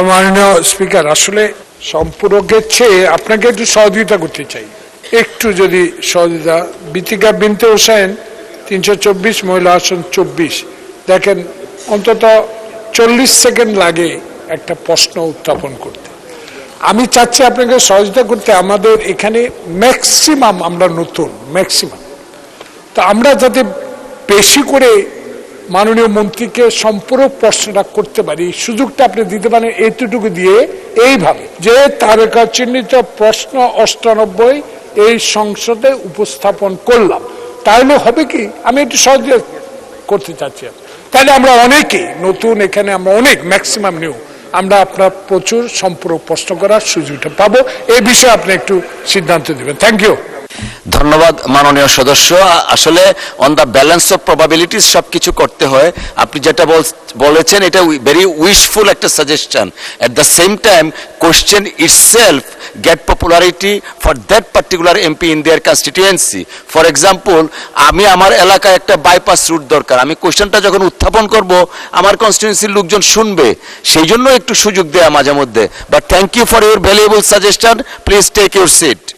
মাননীয় স্পিকার, আসলে সম্পূরকের চেয়ে আপনাকে একটু সহযোগিতা করতে চাই। একটু যদি সহযোগিতা, বিতিকা বিনতে হোসেন 324, মহিলা আসন 24। দেখেন, অন্তত 40 সেকেন্ড লাগে একটা প্রশ্ন উত্থাপন করতে। আমি চাচ্ছি আপনাকে সহযোগিতা করতে। আমাদের এখানে ম্যাক্সিমাম আমরা নতুন, ম্যাক্সিমাম, তো আমরা যাতে বেশি করে মাননীয় মন্ত্রীকে সম্পূরক প্রশ্নটা করতে পারি, সুযোগটা আপনি দিতে পারেন এইটুকু দিয়ে, এইভাবে যে তারকা চিহ্নিত প্রশ্ন 98 এই সংসদে উপস্থাপন করলাম, তাহলে হবে কি, আমি একটু সহজ করতে চাচ্ছি। তাহলে আমরা অনেকেই নতুন, এখানে আমরা অনেক ম্যাক্সিমাম নিউ, আমরা আপনার প্রচুর সম্পূরক প্রশ্ন করার সুযোগটা পাবো। এই বিষয়ে আপনি একটু সিদ্ধান্ত দিবেন। Thank you. ধন্যবাদ মাননীয় সদস্য। আসলে on the balance of probabilities সবকিছু করতে হয়। আপনি যেটা বলেছেন এটা ভেরি উইশফুল একটা suggestion. At the same time question itself get popularity for that particular MP in their constituency. For example, আমি আমার এলাকায় একটা বাইপাস রুট দরকার, আমি কোশ্চেনটা যখন উত্থাপন করব আমার কনস্টিটিউয়েন্সির লোকজন শুনবে, সেই জন্য একটু সুযোগ দেয়া মাঝে মধ্যে। But thank you for your valuable suggestion. Please take your seat.